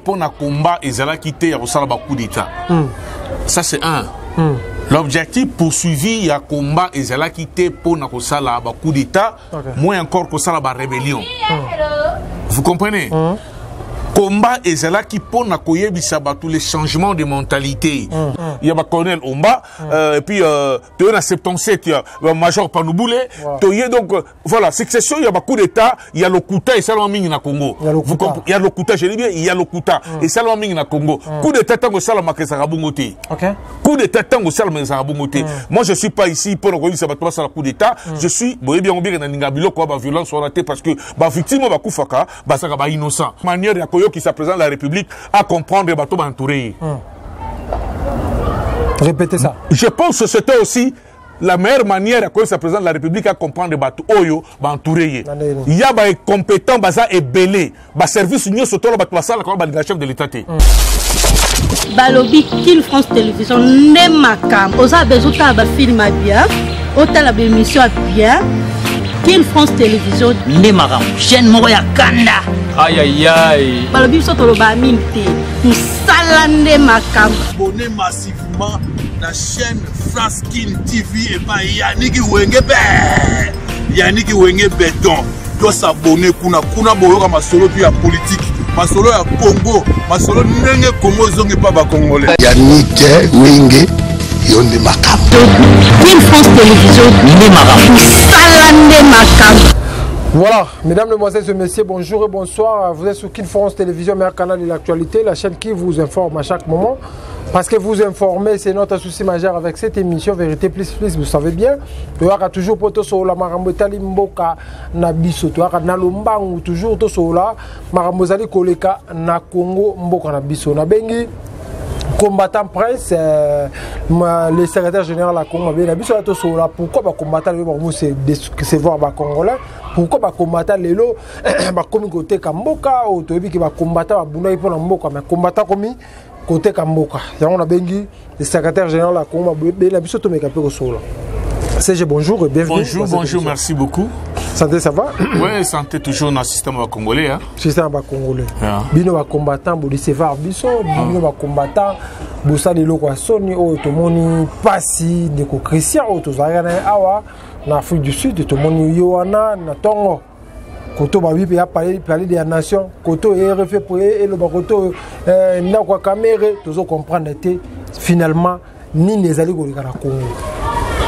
pour un combat ezala quitté au salaba coup d'état. Ça c'est un. L'objectif poursuivi a combat ezala quitté pour un salaba coup d'état, moins encore que salaba rébellion. Vous comprenez? Combat ezala qui pour na koyebisa tous les changements de mentalité. Il y a colonel Omba et puis tu es 77 major Panouboulé, tu es donc voilà, succession il y a coup d'état, il y a le Kouta et Salomon Ming na Congo. Il y a le Kouta, je dis bien, il y a le Kouta et Salomon Ming na Congo. Coup d'état tango Salama ke Sarabungote. Coup d'état tango Salama Sarabungote. Moi je suis pas ici pour koyebisa bato ça coup d'état, je suis boye bien bien na ngabilo ko ba violence oraté parce que ba victime ba kufaka ba saka ba innocent. Manière ya qui se présente la République à comprendre les bateaux entourés. Répétez ça. Je pense que c'était aussi la meilleure manière à quoi se présente la République à comprendre les bateaux oyo entourés. Il y a des compétents baza et belé, ba service union surtout le bateau ça la chef de l'État. Balobi Kill France Télévision ne makam. Oza bezuta ba film bien, autant la émission bien. Kill France Télévision ne makam. Chaîne Moya Kanda. Aïe aïe aïe. Balobi soto lo ba minti. Musalande makam. Abonnez massivement la chaîne France Kin TV et pas Yannick Wengebé. Yannick Wengebé donc. Doit s'abonner kuna boyoka masolo puis la politique. Masolo ya Congo, masolo ndenge Congo zongi pas ba congolais. Yannick Wenge yonde makam. Kill France Télévision ne makam. Musalande makam. Voilà, mesdames, mesdemoiselles et messieurs, bonjour et bonsoir. Vous êtes sur Kill France Télévision, meilleur canal de l'actualité, la chaîne qui vous informe à chaque moment. Parce que vous informer, c'est notre souci majeur avec cette émission Vérité Plus Plus, vous savez bien. Il y aura toujours poto sur la marambotali mboka na biso, il y aura na lombangu toujours to sur la marambozali koleka na Congo mboka na biso. Na bengi combattant presse, le secrétaire général à Congo, pourquoi les combattants se voir les Congolais? Pourquoi les combattants les lots, les communautés Kamboka, ou les combattants les combattants comme côté Kamboka. On a bengi le secrétaire général à Congo, CG, bonjour et bienvenue. Bonjour, bonjour, merci beaucoup. Santé, ça va? Oui, santé toujours dans le système congolais. Système congolais. Bino va combattant, vous recevoir biso, bino va combattant, vous savez le quoi soni, oh tout moni passi, de ko Christian, oh tout ça awa, na Afrique du Sud, tout moni yoana, na Tongo. Koto ba wi ya parler de la nation, koto est refait pour et le koto na kwa caméra, tous comprendre finalement ni les alliés ko la Congo.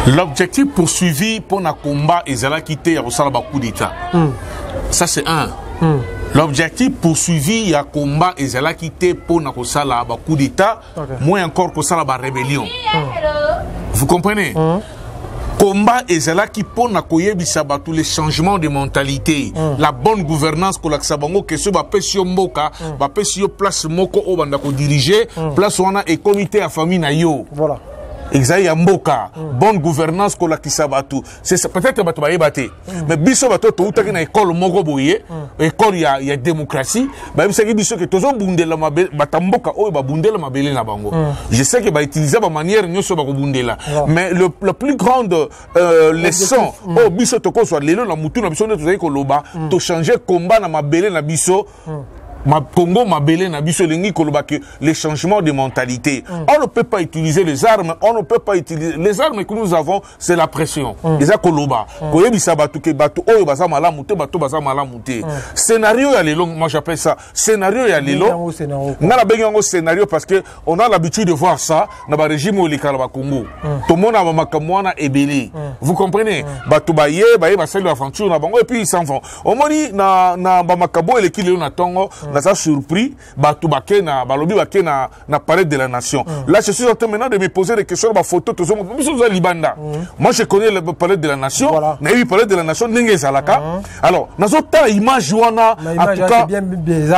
L'objectif poursuivi pour un combat ezala quitté au salaba coup d'état. Ça c'est un. L'objectif poursuivi a combat ezala quitté pour un salaba coup d'état, moins encore que salaba rébellion. Vous comprenez? Combat ezala qui pour na koyebisa tous les changements de mentalité, la bonne gouvernance que l'aksabango que ce ba pesio mboka, ba pesio place moko o banda ko diriger, place wana et comité à famille na yo. Voilà. Exact, Mboka, bonne gouvernance que la Kisabatu. C'est peut-être que tu vas mais biso bato tout à une école mogoboye, école il y a démocratie. Même si biso que toujours bundela mabel, batamboka oh ba bundela mabele na bango. Je sais que va utiliser ba manière nyoso ba bundela. Mais la plus grande leçon, oh biso to ko soit lelo na mutu na biso ne tozali ko loba, to changer combat na mabele na biso. Congo m'a belé na biso lengi koloba que les changements de mentalité. On ne peut pas utiliser les armes, on ne peut pas utiliser les armes que nous avons, c'est la pression. Eza koloba. Koyebisa batu ke batu oyo baza malamu te batu baza malamu te. Scénario ya lelo, moi j'appelle ça scénario ya lelo. Ngala bengi ngo scénario parce que on a l'habitude de voir ça na ba régime au likala ba Congo. Tout monde a makamwana ebelé. Vous comprenez? Batu baye ba selu aventure na bango et puis ils s'en vont. Au moni na ba makabo ele kilelo na tongo. Ça surpris, Batoubake na balobi bake na palais de la nation. Là, je suis en train maintenant de me poser des questions sur ma photo. Libanda. Moi, je connais le palais de la nation. Na eu palais de la nation n'engé salaka. Alors, nazota image wana. En tout cas,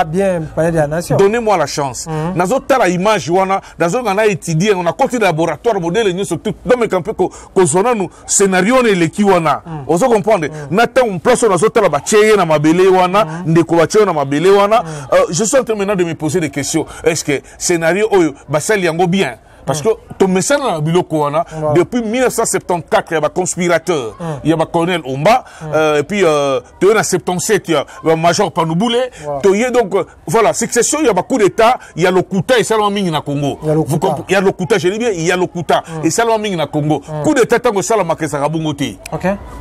bien palais de la nation. Donnez-moi la chance. Nazota la image wana. Nazota on a étudié, on a continué le laboratoire modèle nous surtout dans mes campés ko zona nous scénario ne leki wana. Oso comprendre. Nata on place nazota la bacheye na mabele wana, ndeko bacheye na mabele wana. Je suis en train maintenant de me poser des questions. Est-ce que scénario, Bassel Yango bien, parce que ton message dans la biloko wana depuis 1974 il y a un conspirateur il y a un colonel Omba et puis tu es en 77 il y a un major Panouboulé donc voilà succession il y a un coup d'état il y a le Kuta et Salomon Ming na Congo il y a le Kuta je dis bien il y a le Kuta et Salomon Ming na Congo coup d'état tango Salomon Makesa Bungote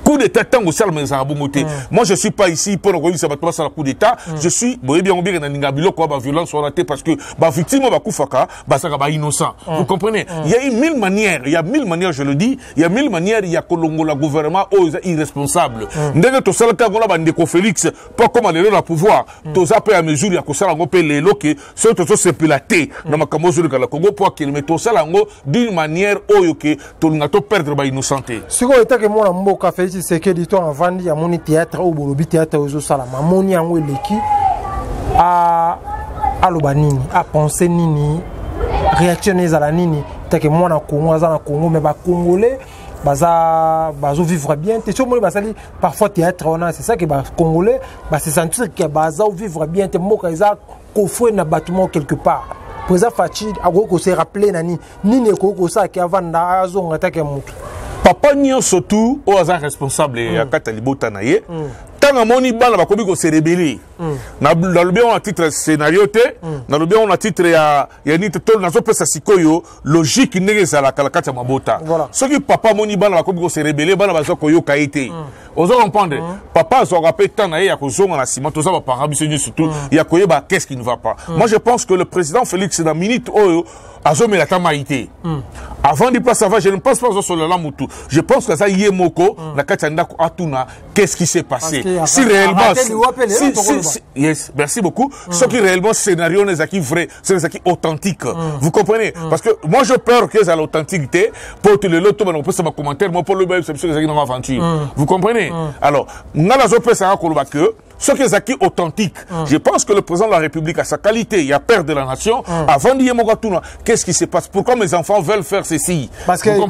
coup d'état tango Salomon Makesa Bungote moi je suis pas ici pour regarder ça va passer le coup d'état je suis bien dans Ningabilo quoi ba violence relaté parce que ba victime ba kufaka ba ça ba innocent vous comprenez il y a mille manières je le dis il y a mille manières il y a Kolongo la gouvernement aux irresponsables ndenge to sala ka ngona ba ndeko Félix pas comme aller la pouvoir to zape à mesure ya ko sala ngo pe lelo que ce to se pilater na makambo zulu ka la Congo pour qu'il met to sala ngo d'une manière oyo que to ngato perdre ba innocenté siko eta ke mona mboka Félix c'est que dit on vandi ya moni théâtre ou bolobi théâtre ozo sala mamoni yango eleki à l'obanini, à penser nini, réactionner à la nini, t'as que moi na Congo, mais bah congolais, bah vivre bien. T'es sûr moi bah parfois théâtre on a c'est ça que bah congolais, bah c'est sentir que bah vivre bien. T'es moi qu'ils a coffré na bâtiment quelque part. Pour ça fatigue, à gros qu'on s'est rappelé nani, nini ko ça qui avant na azon attaque mutu. Papa nyon surtout au hasard responsable et à Katalibota naie. Tant à moni bala bakobi ko se rebeller. Na le bien on a titre scénario te, na le bien on a titre ya ni tol na so pesa sikoyo logique ndenge za la kalakata mabota. Ce qui papa moni bala bakobi ko se rebeller bala bazo koyo kaité. Ozo comprendre. Papa zo rappelle tant naie ya ko zonga na ciment to za ba parabisenyo surtout ya koyeba qu'est-ce qui ne va pas. Moi je pense que le président Félix na minute oyo azome la tamaïté. Avant de passer avant je ne pense pas sur le Lamoutou. Je pense que ça y est moko na katanda atuna qu'est-ce qui s'est passé. Si réellement yes, merci beaucoup. Ce qui réellement scénario n'est qui vrai, c'est qui authentique. Vous comprenez? Parce que moi je peur que ça l'authenticité pour tout le lot on peut ça commentaire moi pour le bail c'est une aventure. Vous comprenez? Alors, ngala zo pesa ko que ce qui est authentique. Je pense que le président de la République a sa qualité, il y a père de la nation. Avant d'y qu'est-ce qui se passe? Pourquoi mes enfants veulent faire ceci? Parce que le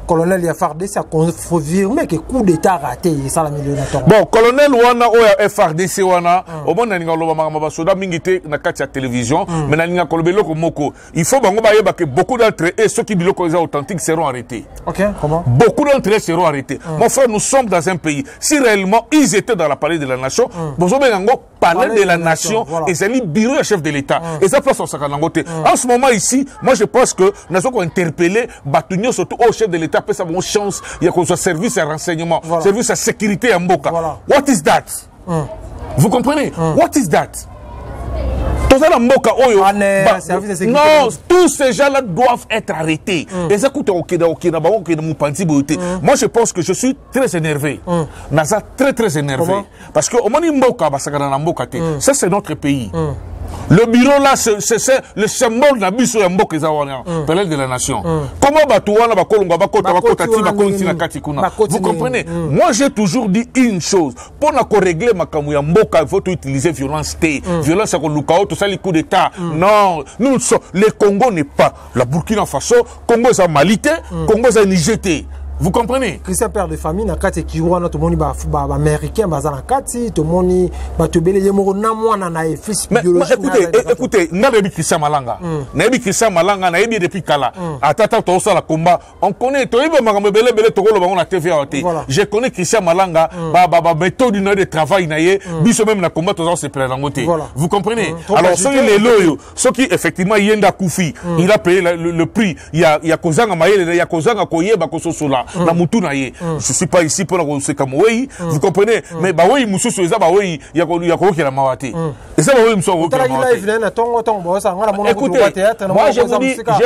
colonel il y a FARDC a confirmé que coup d'état raté ça la milieu bon colonel wana o FARDC wana au bon na ninga loba mama basoda mingité na kati ya télévision mais na ninga kolobelo ko moko il faut bango bayeba que beaucoup d'entre eux ceux qui biloko authentiques seront arrêtés. OK, comment? Beaucoup d'entre eux seront arrêtés. Mon frère, nous sommes dans un pays si réellement ils étaient dans la palais de la nation, bonjour bengango palais de la nation et c'est le bureau du chef de l'État et ça place au sakanangote. En ce moment ici, moi je pense que nous avons interpellé Batunyo surtout au chef de l'État pour sa bonne chance, il y a qu'on soit service à renseignement, service à sécurité à Mboka. What is that? Vous comprenez? What is that? Non, tous ces gens-là doivent être arrêtés. Et ça coûte moi, je pense que je suis très énervé. Naza très énervé. Parce que ça, c'est notre pays. Le bureau là, c'est le symbole de Biso Mboka palais de la nation. Comment vous comprenez? Moi, j'ai toujours dit une chose. Pour régler Makamouya Mboka, il faut utiliser violence. Violence, c'est tout ça, les coups d'État. Non, nous, le Congo n'est pas la Burkina Faso. Congo, c'est Malité. Congo, c'est Niger. Vous comprenez? Christian père de famille na kati ki wana to moni ba américain baza na kati to moni ba to bele yemo na mwana na fils biologique. Écoutez, na bebi Christian Malanga. Na bebi Christian Malanga na bebi depuis kala. Atata to ça la combat. On connaît to yeba makambe bele to ko lo bango na TV AT. Je connais Christian Malanga ba méthode de travail na ye biso même na combat to ça se prendre ngote. Vous comprenez? Alors ceux les loyo, ceux qui effectivement yenda Koufi, il a payé le prix. Il y a kozanga mayele, il y a kozanga koyeba kososola. Na mutu na ye je suis pas ici pour la comme oui vous comprenez mais bah oui musu eza ba oui ya ko la mawate et ça ba oui musu ko écoutez moi je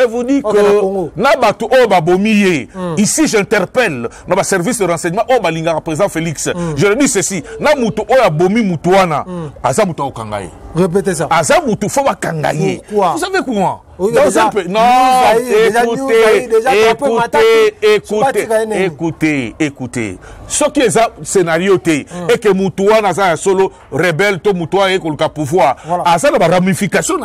vous dis que na batu o ba bomiye ici j'interpelle na ba service de renseignement o ba linga président Félix je le dis ceci na mutu o ya bomi mutuana asa mutu o kangaye répétez ça asa mutu faut ba kangaye vous savez quoi? Écoutez. Ce qui est un scénario, et que Moutouan a solo rebelle, to Moutouan et le pouvoir. À ça, la ramification,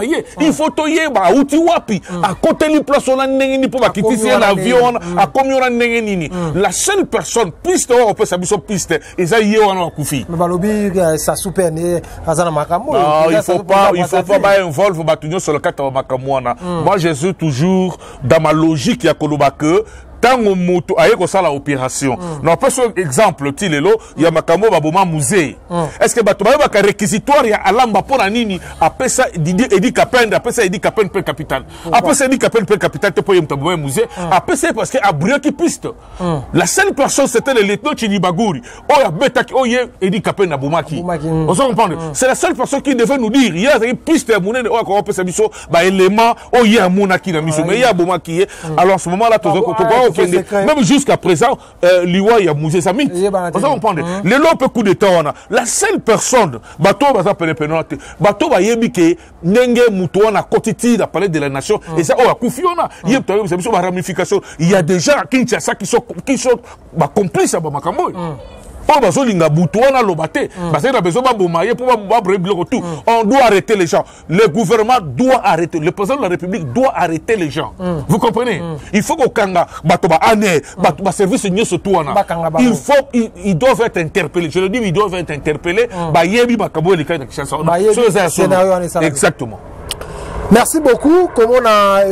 il faut toyer, outi wapi, à côté de place, on a n'engeni pour quitter un avion, à combien on a n'engeni. La seule personne, piste, on peut s'abuser piste, et ça y est, on a koufi. Mais Balobi, ça soupène, Azana Makamo. Non, il faut pas involve Batunyo sur le cadre de Makamouana. Moi, je suis toujours dans ma logique, il y a Kolobake. Tant que moto aye ko sala opération non pas sur exemple tilelo ya makambo baboma musée est-ce que bato ba ka réquisitoire ya alamba pona nini après ça Edi Kapende après ça Edi Kapende per capital après ça Edi Kapende per capital te poye mtaboma musée après c'est parce que abrio qui piste la seule personne c'était le lieutenant Chilibaguri oh ya beta oh ye Edi Kapende abomaki on se comprendre c'est la seule personne qui devait nous dire il y a une piste ya munene oh ko pesa biso ba élément oh ye amuna ki na miso mais ya abomaki alors en ce moment là tout même jusqu'à présent, l'Iwa y a Mouzé Samit. Vous comprenez? Les lopes coup de temps, la seule personne, bateau va s'appeler Pénate, bateau va yébike, Nenge Moutouana, Kotiti, la palais de la nation, et ça, oh, la Koufiona, il y a ramification. Il y a des gens qui sont complices à Bamakambo. On doit arrêter les gens. Le gouvernement doit arrêter. Le président de la République doit arrêter les gens. Vous comprenez? Il faut qu'au Kanga, service ils doivent être interpellés. Je le dis, ils doivent être interpellés. Exactement. Merci beaucoup. Comme on a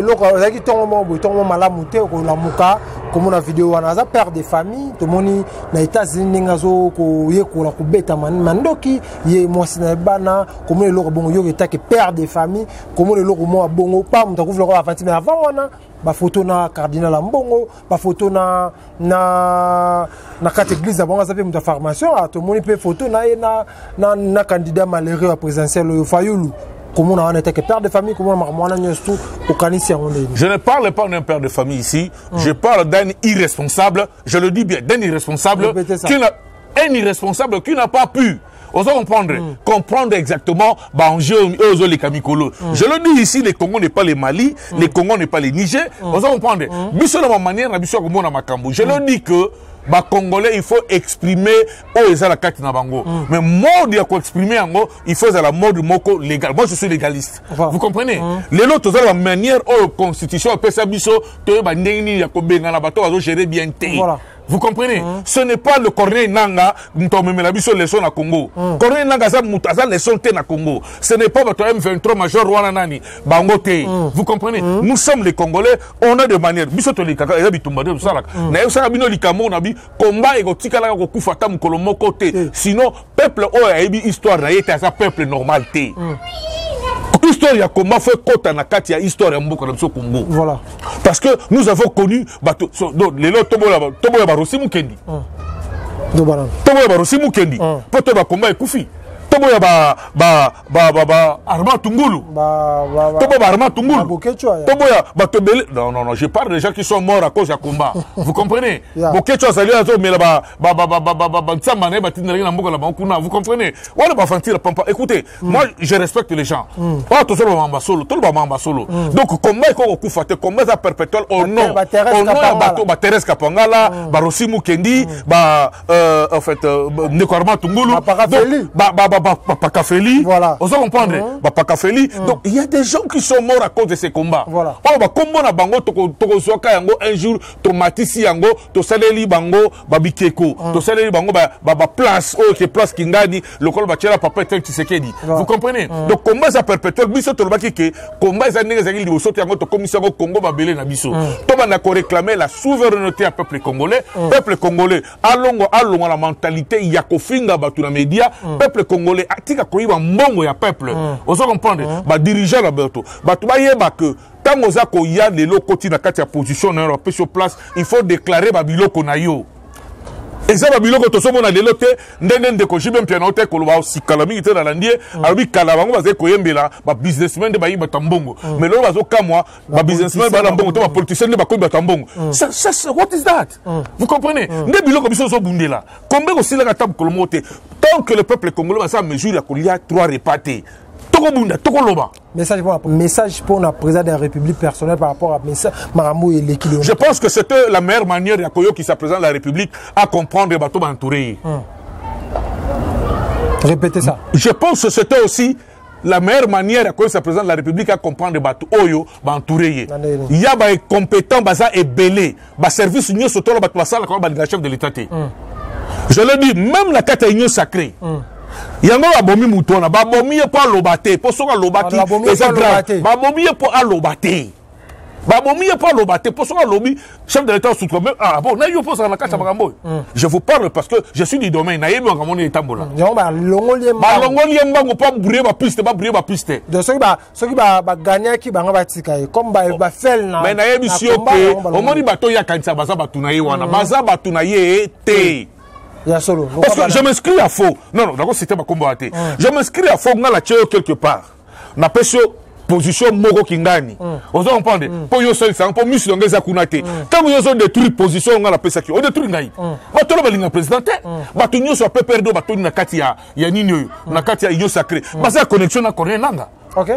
comme on a vidéo on a père de famille tout le monde na États-Unis ngazo ko yekola ko beta mandoki ye mwasina bana comme le loko bongo yo etake père de famille comme le loko mo bongo pa mutakuvu ko afanti mais avant wana ba photo na cardinal Mbongo ba photo na carte église bongo ça fait muta formation tout le monde peut photo na candidat malheureux à présidentiel Fayulu. Comment on a été père de famille, comment on a Je ne parle pas d'un père de famille ici, je parle d'un irresponsable, je le dis bien, d'un irresponsable qui n'a pas pu. On doit comprendre exactement les Kamikolo. Je le dis ici, les Congos n'est pas les Mali, les Congos n'est pas les Niger. On doit comprendre. Biso de ma manière, je le dis que Congolais, il faut exprimer la carte na bango. Mais mode ya ko exprimer ango, il faut la mode moko légal. Moi je suis légaliste. Vous comprenez? Les autres la manière constitution pesa biso to ba ndeni ya ko benga na bato bazo gérer bien té. Vous comprenez? Ce n'est pas le Corneille Nanga ntomemela biso leçon na Congo. Corneille Nanga za mutaza leçon té na Congo. Ce n'est pas votre M23 major wana nani bango té. Vous comprenez? Nous sommes les Congolais, on a de manière biso to likaka ya bitumba de sala. Na yo sala bino likamo na bi combat ego tikala ko kufata mukolo moko té. Sinon peuple o ya ebi histoire na yeta sa peuple normal té. Histoire ya combat fait kota na kati ya histoire ya mboka na biso Congo. Voilà. Parce que nous avons connu les lots tobola barosi mukendi. Tobola barosi mukendi. Poto ba combat ekufi. Toboya Armand Tungulu. Toboya Armand Tungulu. Toboya Batobele. Non, je parle des gens qui sont morts à cause du combat. Vous comprenez? Bokecho sali azo mais là vous comprenez? Écoutez, moi je respecte les gens. Tout le monde solo, donc combat ko kufate combat ça perpétuel au nom de Thérèse Kapangala, Barosi Mukendi, en fait Armand Tungulu. Pakafeli, voilà. On se comprendre. Pakafeli. Donc il y a des gens qui sont morts à cause de ces combats. Voilà. Comment on a bango toko soka yango un jour tomatisi yango to saleli bango babikeko to saleli bango place qui place kingadi le col bachela papa tel Tshisekedi. Vous comprenez? Donc combat ça perpétuel biso to lobaki ke combat ça ndenge zaki liboso yango to commission Congo babele na biso. To bana ko réclamer la souveraineté à peuple congolais. Peuple congolais alongo la mentalité ya kofinga batu na média. Peuple congolais atika koyiba mbongo ya peuple. On se comprendre. Ba dirigeant la bato. Batu ba yeba que tant oza ko ya le lokoti na kati ya position na pe sur place, il faut déclarer ba biloko na yo. Et ça, biloko to somo na lelo te ndenge ko jibe mpiana ote ko ba sikala mingi te na landie abi kala bango baze ko yembela ba businessmen de ba yiba tambongo mais lo bazo kamwa ba businessmen ba tambongo to ba politicien de ba ko yiba tambongo ça what is that? Vous comprenez? Nde biloko biso zo bundela combien ko sila ka tab ko mote tant que le peuple congolais va sa mesure ya ko lia 3 repartés toko bunda toko loba. Message pour la présidente de la République personnelle par rapport à Maramou et l'équilibre. Je pense que c'était la meilleure manière de Koyo qui s'apprécie la République à comprendre les bateaux entourés. Répétez ça. Je pense que c'était aussi la meilleure manière à quoi ça présente la République à comprendre les bateaux oyo entourés. Il y a des compétents baza et belé, ba service union surtout la bateau la chef de l'État. Je le dis, même la carte union sacrée. yango babomi mutona babomi ye po alobate po soka lobaki eza grave babomi ye po alobate babomi ye po alobate po soka lobi chef de l'état sous même ah bon na yo po ça na kata makambo je vous parle parce que je suis du domaine na yebi ngamo ni tambola yango ba longoli mbango pa brûler ba piste de soki ba gagner ki banga batika comme ba fel na mais na yebi si ope o moni bato ya kanisa baza batuna ye wana baza batuna ye te. Parce que je m'inscris à faux. Non, d'accord, c'était ma combat. Je m'inscris à faux, on a la tchéo quelque part. On a pas position Moro Kingani. On s'en prend. Pour yo seul, pour mieux sur les akunate. Quand vous avez détruit position, on a la PSA qui. On détruit Naï. Bato la ligne présidente. Bato nyo soit peu perdu, bato na katia. Ya nino, na katia yo sacré. Basa connexion na Corée Nanga. Ok.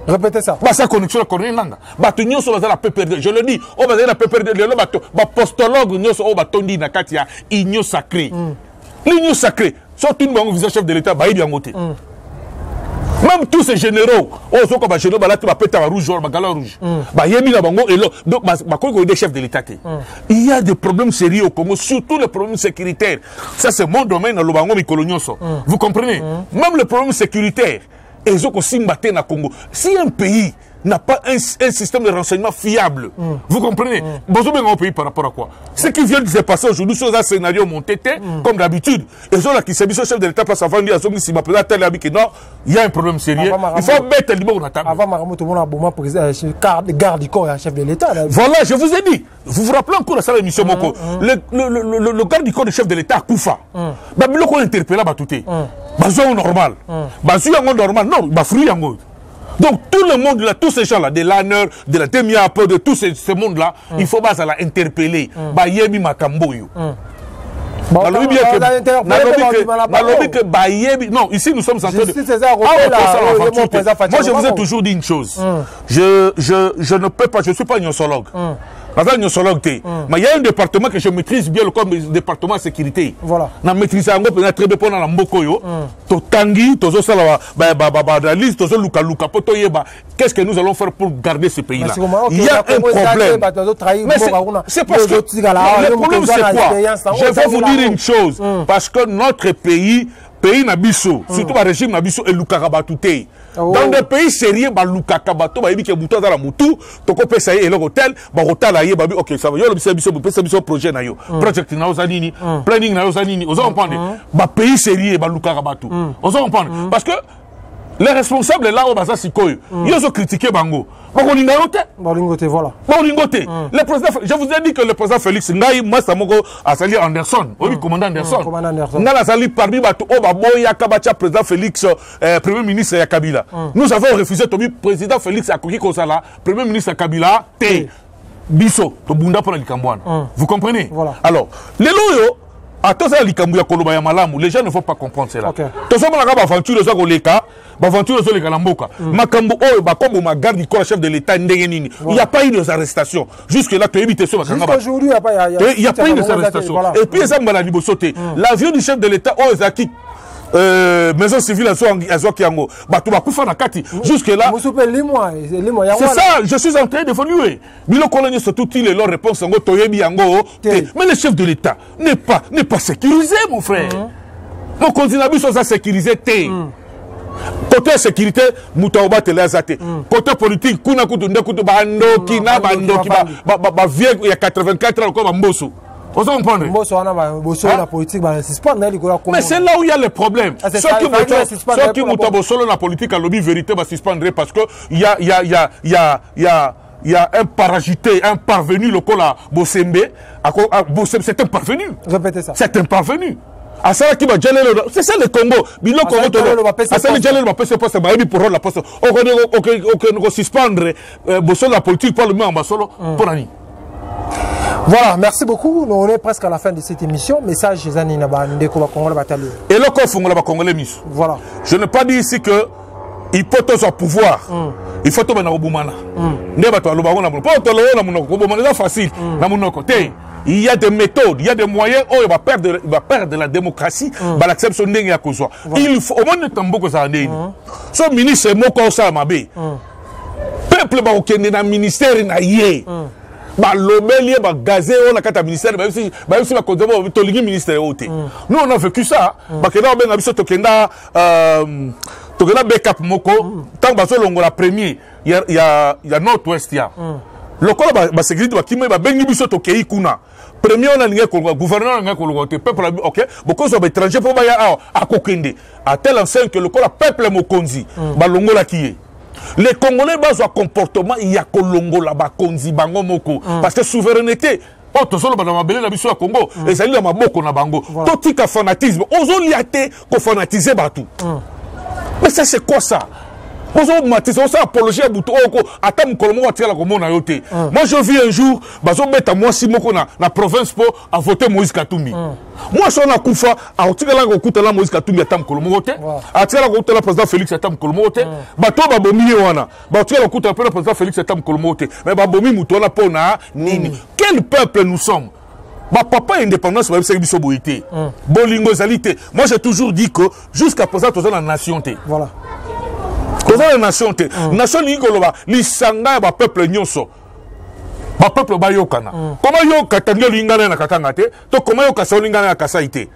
Répétez ça. Basa connexion na Corée Nanga. Bato nyo soit la peu perdu. Je le dis. On va la peu perdu. Le bato. Ba postologue nyo soit bato ndi na katia. Igno sacré. L'igno sacré. Soit une banque visage chef de l'État. Baï bien côté. Même tous ces généraux, on sait que les généraux, ils péter rouge, gala rouge. Donc, des chefs de l'État. Il y a des problèmes sérieux au Congo, surtout les problèmes sécuritaires. Ça, c'est mon domaine dans le Bango Mikolonioso. Vous comprenez? Même les problèmes sécuritaires, ils ont aussi battu dans le Congo. Si un pays n'a pas un système de renseignement fiable, vous comprenez? Bonjour, bien, un pays par rapport à quoi? Ce qui vient de se passer aujourd'hui, c'est un scénario monté, comme d'habitude. Et ceux là qui s'habillent, chef de l'État passe avant de dire à ceux qui m'appellent à tel habit que non, il y a un problème sérieux. Il faut mettre le niveau à table. Avant Maramoto, on a bon pour garde du corps et un chef de l'État. Voilà, je vous ai dit. Vous vous rappelez encore de ça, l'émission Moko? Le garde du corps du chef de l'État, Koufa. Babilo qu'on interpelle à Batouté. Bazou normal. Bazou normal. Non, Bafrou yango. Donc tout le monde là, tous ces gens-là, de l'honneur, de la Temiapo, de tous ce monde-là, il faut pas la interpeller. Bah yebi makamboyo. Non, ici nous sommes en train de. Moi je vous ai toujours dit une chose. Je ne peux pas, je ne suis pas gnosologue. Mais il y a un département que je maîtrise bien, comme le département de sécurité. Voilà. Je maîtrise très bien pour la Mbokoyo. Tanguy, qu'est-ce que nous allons faire pour garder ce pays-là? Il y a un problème. C'est parce que le problème c'est quoi? Je vais vous dire une chose. Parce que notre pays Nabiso, surtout le régime Nabiso et Lukarabatouté. Dans des pays sérieux, Lukakabato, il y a des la Moutou, Toko Pesaye et l'hôtel, Barotal, ok, ça va, il y a un projet, project Naozanini, planning Naozanini, aux hommes, pays sérieux, Lukarabatou. Aux hommes, parce que les responsables là, ils ont critiqué Bango. Voilà. Le président, je vous ai dit que le président Félix Ngaï, moi, c'est mon Asali Anderson. Oui, commandant Anderson. N'a sali parmi le président Félix, premier ministre Yakabila. Nous avons refusé le président Félix Akoki Kosala, premier ministre Kabila, T. Bisso, le Bunda pour la Likambouane. Vous comprenez? Voilà. Alors, les loyaux, les gens ne vont pas comprendre cela. Tout ça, aventure chef de l'État, il n'y a pas eu d'arrestation. Jusque là, tu évites ça. Jusqu'aujourd'hui, il n'y a pas eu d'arrestation. Et puis, l'avion du chef de l'État, maison civile jusque là c'est ça, je suis en train d'évoluer. Mais le chef de l'État n'est pas sécurisé, mon frère. Mon continent est sécurisé. Côté sécurité, Moutaouba Telazate. Côté politique, Kuna Kutunde Kutubando, Kina Bando, qui va vieille, il y a 84 ans, comme Mbosso. Vous comprenez? Mais c'est là où il y a le problème. Ceux qui montent solo la politique à lobby vérité va suspendre parce que il y a un parasité, un parvenu le col à Bossembe. C'est un parvenu. Répétez ça. C'est un parvenu. C'est ça le Congo. Bilo Congo. Asali Jalel va passer poste ba pour la poste. On suspendre Bosso la politique pour le même ambassadeur pour ani. Voilà, merci beaucoup. On est presque à la fin de cette émission. Message chez Zanina Bandeko Congolais Bataillon. Et le Congo la Congolais mis. Voilà. Je ne pas dire ici que il peut être au pouvoir. Il faut tomber dans le Boumana. C'est facile. Il y a des méthodes, il y a des moyens où il va perdre la démocratie, l'accepte son dingue à cause. Il faut au moins ne tomber que ça en est. Son ministre est mon conseil à ma baie. Peuple va au ministère n'a yé. ba lobeli ba gazé on a kata ministère ba aussi ba konzaba to lingi ministère oté nous on a vécu ça ba kena benga biso to kenda backup moko tant ba so longola premier ya nord-ouest ya lokola ba sécurité ba kimé ba bengi biso to kei kuna premier on a lingi ko gouverneur nga ko lokote peuple OK beaucoup so ba étranger po ba ya a kokende à tel enseigne que lokola peuple mokonzi ba longola kié. Les Congolais basent un comportement il y a Kolongo là-bas konzi bango moko parce que souveraineté oh to solo bana mabele na biso ya Congo ezali na maboko na bango to tika fanatisme ozo liate ko fanatiser batou mais ça c'est quoi ça ozo matisa ozo apologie à buto oko ata mukolomo wa tika la komona yote moi je vis un jour bazo beta moi si moko na province po a voter Moïse Katumbi moi so na kufa a tika la ko kutala Moïse Katumbi ata mukolomo wote a tika la ko kutala président Félix ata mukolomo wote bato ba bomi wana ba tika la kutala président Félix ata mukolomo wote mais ba bomi muto na pona nini quel peuple nous sommes. Ma papa indépendance, c'est boité. Bolingo zalité. Moi j'ai toujours dit que jusqu'à présent, tu as la nation. Voilà. Tu as la nation. Nation Nigoloba, l'Isanga, ma peuple nyonso. Ma peuple bayokana. Comment yoka tango lingana na katangate? To comment yoka sa lingana na kasaité?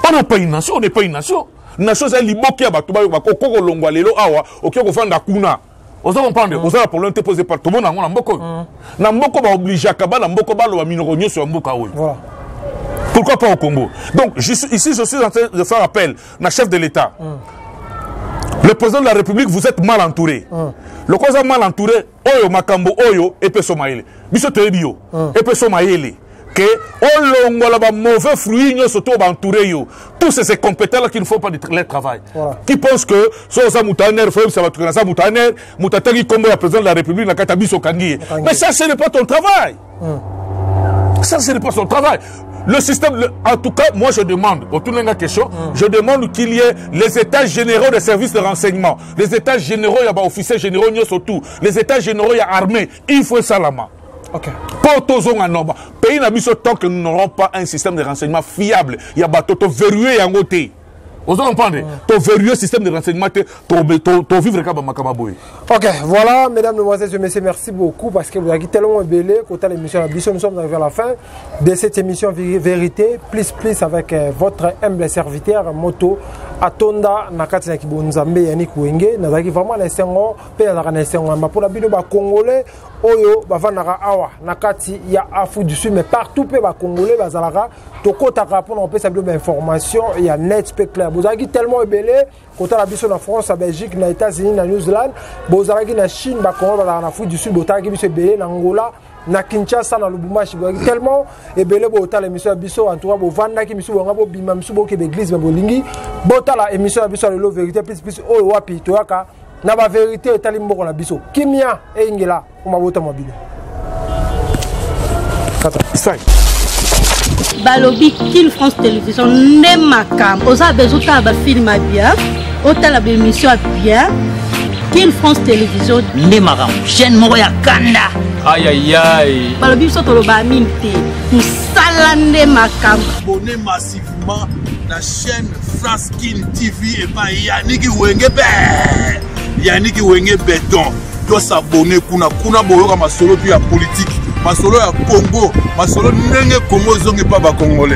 On n'a pas une nation, on n'est pas une nation. Nation c'est liboki à batuba yoko koko longwa lelo awa, ok ko fanda kuna. Vous comprenez? Vous avez pour l'interposer par tout le monde en Mboko. Na Mboko va obliger à Kaba, na Mboko va le minogogno sur Mboka. Voilà. Pourquoi pas au Congo? Donc, ici, je suis en train de faire appel à chef de l'État. Le président de la République, vous êtes mal entouré. Le cause mal entouré, Oyo Makambo, Oyo, et Pessomaïle. Biso Tebio, et Pessomaïle. Que on mauvais fruits surtout entouré tous ces compétents là qui ne font pas de travail qui pensent que ça moutaner ça va tourner ça moutaner moutatari comme le président de la République la katabiso kangi mais ça ce n'est pas ton travail ça ce n'est pas son travail le système en tout cas moi je demande autour de la question je demande qu'il y ait les états généraux des services de renseignement les états généraux il y a officiers généraux surtout les états généraux il y a armée il faut ça là-bas. Okay. Pays n'a tant que nous n'aurons pas un système de renseignement fiable. Il y a bateau verrouillé en côté. Vous comprenez? Ton verrouillé système de renseignement, ton vivre comme Makamaboy. Ok, voilà, mesdames, mesdemoiselles et messieurs, merci beaucoup parce que vous avez tellement embellé. Côté l'émission Abisson, nous sommes arrivés à la fin de cette émission Vérité, plus avec votre humble serviteur, Moto, Atonda, Nakati Nakibonzambe, Yannick Wenge, Nazaki vraiment les Sengo, Pénazaka Nessengo, pour la bino Congolais. Oyo bavanaka awa nakati ya Afu du Sud mais partout pe ba congolais bazalaka tokota rapport on peut savoir information il y a net spec clair bozaki tellement ébélé kota la biso na France na Belgique na États-Unis na New Zealand bozalaki na Chine ba Congo bazalaka na Afu du Sud botaki biso ébélé na Angola na Kinshasa na Lubumbashi bozalaki tellement ébélé botala émission biso en tout cas bovandaki biso bonga bo bima biso bo ke église ba bolingi botala émission biso le vérité plus oyo wapi toyaka na ba vérité etali mboko na biso kimia e ingela umabota mobile balobi Kin France Télévision ne makam oza bezuta ba film bien otala ba émission bien Kin France Télévision ne makam chaîne moko ya kanda aïe aïe aïe balobi so toloba minte musala ne makam abonnez massivement la chaîne France Kin TV et pas Yannick Wenge Yannick Wenge Béton doit s'abonner kuna boyoka masolo puis ya politique masolo ya Congo masolo ndenge Congo zongi pa ba Congolais.